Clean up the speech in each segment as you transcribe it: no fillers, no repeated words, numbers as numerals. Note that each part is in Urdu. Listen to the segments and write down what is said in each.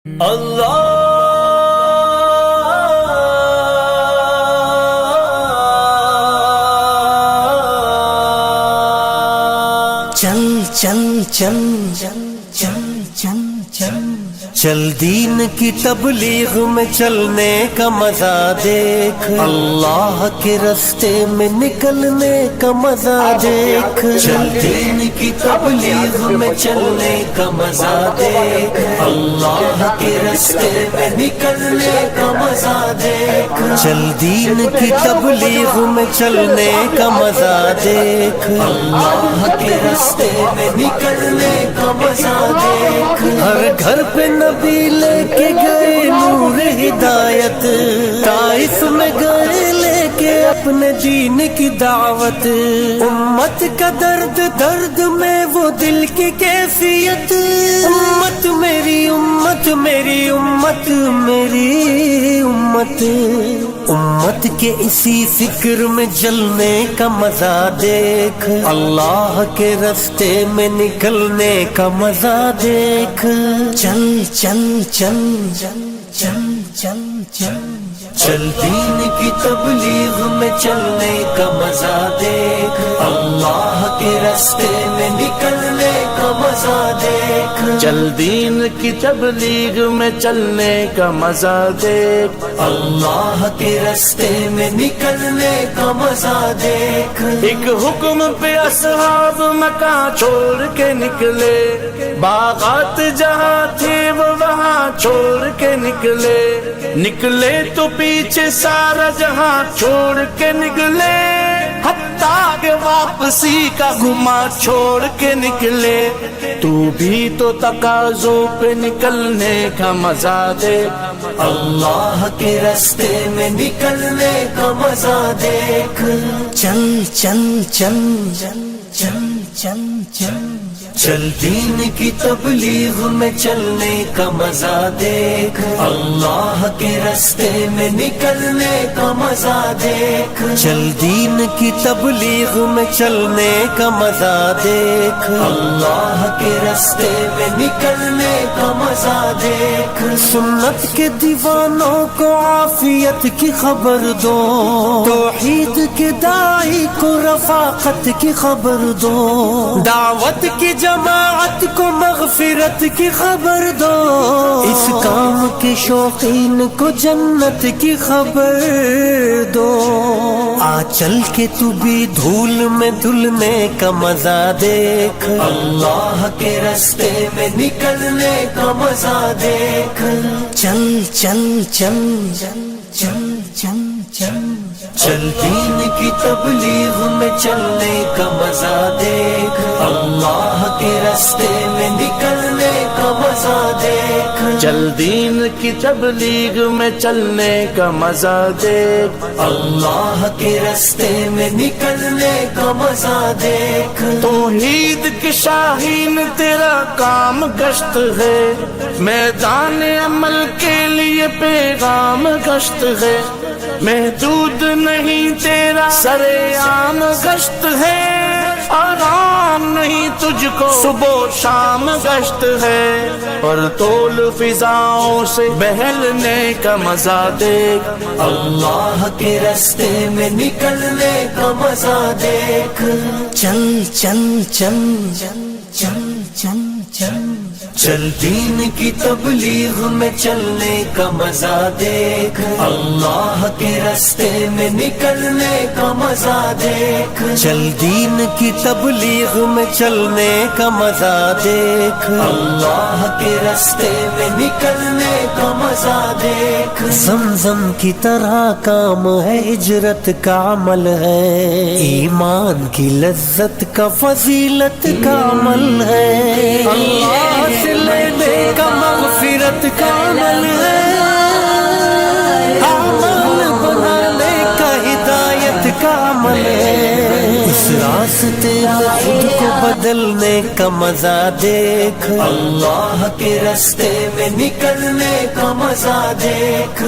اللہ چل چل چل چل چل چل چل چل دین کی تبلیغ میں چلنے کا مزہ دیکھ، اللہ کے راستے میں نکلنے کا مزہ دیکھ، چل دین کی تبلیغ میں چلنے کا مزہ دیکھ، اللہ کے راستے میں نکلنے کا مزہ دیکھ، چل دین کی تبلیغ میں چلنے کا مزہ دیکھ، اللہ کے راستے میں نکلنے کا مزہ دیکھ، ہر گھر پہ نبی لے کے گئے نور ہدایت، طائف میں گئے لے کے اپنے دین کی دعوت، امت کا درد درد میں وہ دل کی کیفیت، امت میری امت میری امت میری امت، امت کے اسی فکر میں جلنے کا مزہ دیکھ، اللہ کے راستے میں نکلنے کا مزہ دیکھ، چل چل چل چل چل چل چل چل دین کی تبلیغ میں چلنے کا مزہ دیکھ، اللہ کے راستے میں نکلنے کا مزہ دیکھ، چل دین کی تبلیغ میں چلنے کا مزہ دیکھ، اللہ کے راستے میں نکلنے کا مزہ دیکھ، ایک حکم پہ اصحاب مکہ چھوڑ کے نکلے، باغات جہاں تھے وہ وہاں چھوڑ کے نکلے، نکلے تو پیچھے سارا جہاں چھوڑ کے نکلے، حتیٰ کہ واپسی کا گما چھوڑ کے نکلے، تو بھی تو تقاضوں پہ نکلنے کا مزہ دے، اللہ کے راستے میں نکلنے کا مزہ دیکھ، چل چل چل چل چل چل چل چل دین کی تبلیغ میں چلنے کا مزہ دیکھ، اللہ کے راستے میں نکلنے کا مزہ دیکھ، چل دین کی تبلیغ میں چلنے کا مزہ دیکھ، اللہ کے راستے میں نکلنے کا مزہ دیکھ، سنت کے دیوانوں کو عافیت کی خبر دو، توحید کے داعی کو رفاقت کی خبر دو، دعوت کی جماعت کو مغفرت کی خبر دو، اس کام کے شوقین کو جنت کی خبر دو، آ چل کے تو بھی دھول میں دھلنے کا مزہ دیکھ، اللہ کے راستے میں نکلنے کا مزہ دیکھ، چل چل چل چل چل چل چل چل دین کی تبلیغ میں چلنے کا مزہ دیکھ، اللہ کے راستے میں نکلنے کا مزہ دیکھ، چل دین کی تبلیغ میں چلنے کا مزہ دیکھ، اللہ کے راستے میں نکلنے کا مزہ دیکھ، توحید کی شاہین تیرا کام گشت ہے، میدان عمل کے لیے پیغام گشت ہے، محدود نہیں تیرا سر عام گشت ہے، آرام نہیں تجھ کو صبح و شام گشت ہے، پر طول فضاؤں سے بہلنے کا مزہ دیکھ، اللہ کے راستے میں نکلنے کا مزہ دیکھ، چل چل چل چل چل چل چل چل دین کی تبلیغ میں چلنے کا مزہ دیکھ، اللہ کے راستے میں نکلنے کا مزہ دیکھ، چل دین کی تبلیغ میں چلنے کا مزہ دیکھ، اللہ کے راستے میں نکلنے کا مزہ دیکھ، زمزم کی طرح کام ہے، ہجرت کا عمل ہے، ایمان کی لذت کا فضیلت کا عمل ہے، اللہ سے لینے کا مغفرت کا عمل ہے، عمل بنانے کا ہدایت کا عمل ہے، اس راستے میں خود کو بدلنے کا مزہ دیکھ، اللہ کے راستے میں نکلنے کا مزہ دیکھ،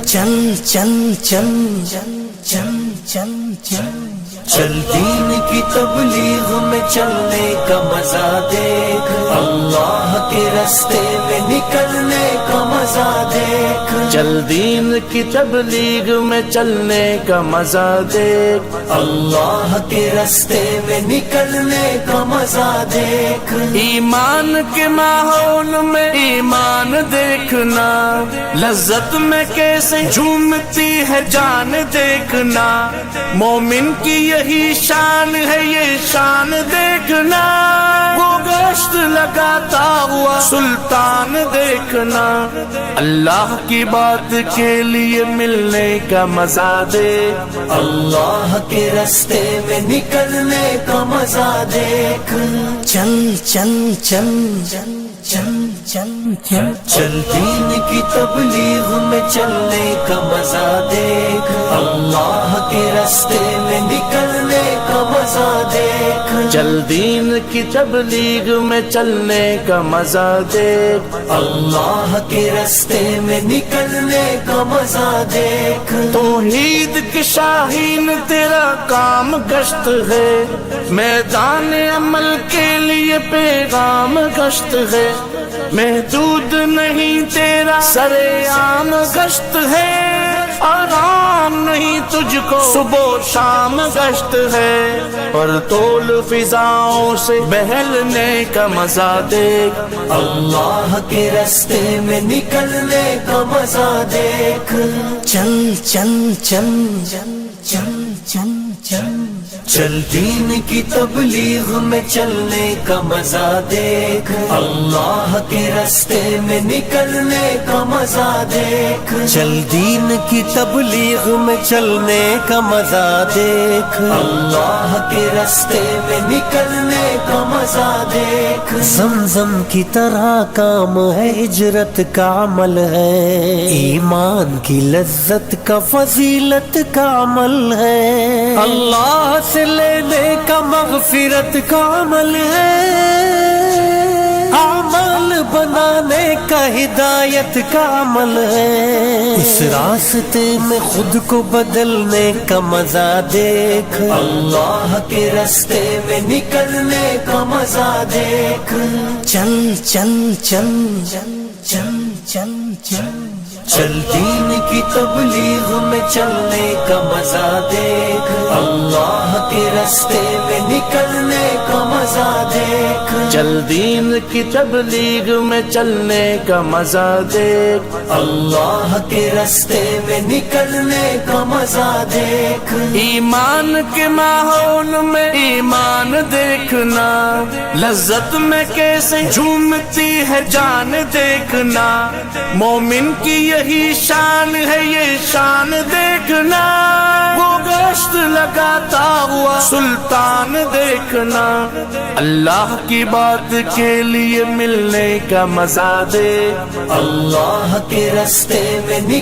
چل چل چل چل چل چل چل چل دین کی تبلیغ میں چلنے کا مزہ دیکھ، اللہ کے راستے میں نکلنے کا مزہ مزہ دیکھ، چل دین کی تبلیغ میں چلنے کا مزہ دیکھ، اللہ کے رستے میں نکلنے کا مزہ دیکھ، ایمان کے ماحول میں ایمان دیکھنا، لذت میں کیسے جھومتی ہے جان دیکھنا، مومن کی یہی شان ہے یہ شان دیکھنا، وہ گشت لگاتا ہوا سلطان دیکھنا، اللہ کی بات کے لیے ملنے کا مزہ دیکھ، اللہ کے رستے میں نکلنے کا مزہ دیکھ، چل چل چل چل چل چل چل چل دین کی تبلیغ میں چلنے کا مزہ دیکھ، اللہ کے رستے میں نکلنے کا مزہ دیکھ، چل دین کی تبلیغ میں چلنے کا مزہ دیکھ، اللہ کے رستے میں نکلنے کا مزہ دیکھ، توحید کی شاہین تیرا کام گشت ہے، میدان عمل کے لیے پیغام گشت ہے، محدود نہیں تیرا سر عام گشت ہے، آرام نہیں تجھ کو صبح و شام گشت ہے، پر طول فضاؤں سے بہلنے کا مزہ دیکھ، اللہ کے رستے میں نکلنے کا مزہ دیکھ، چل چل چل چل چل چل چل چل دین کی تبلیغ میں چلنے کا مزہ دیکھ، اللہ کے رستے میں نکلنے کا مزہ دیکھ، چل دین کی تبلیغ میں چلنے کا مزہ دیکھ، اللہ کے رستے میں نکلنے کا مزہ دیکھ، زمزم کی طرح کام ہے ہجرت کا عمل ہے، ایمان کی لذت کا فضیلت کا عمل ہے، اللہ سے لینے کا مغفرت کا عمل ہے، اعمال بنانے کا ہدایت کا عمل ہے، اس راستے میں خود کو بدلنے کا مزہ دیکھ، اللہ کے رستے میں نکلنے کا مزہ دیکھ، چل چل چل چل چل چل چل چل دین کی تبلیغ میں چلنے کا مزہ دیکھ، اللہ کے رستے میں نکلنے کا مزہ دیکھ، چل دین کی تبلیغ میں چلنے کا مزہ دیکھ، اللہ کے رستے میں نکلنے کا مزہ دیکھ، ایمان کے ماحول میں ایمان دیکھنا، لذت میں کیسے جھومتی ہے جان دیکھنا، مومن کی یہی شان ہے یہ شان دیکھنا، وہ گشت لگاتا ہوا سلطان دیکھنا، اللہ کی بات کے لیے ملنے کا مزہ دیکھ، اللہ کے رستے میں نکل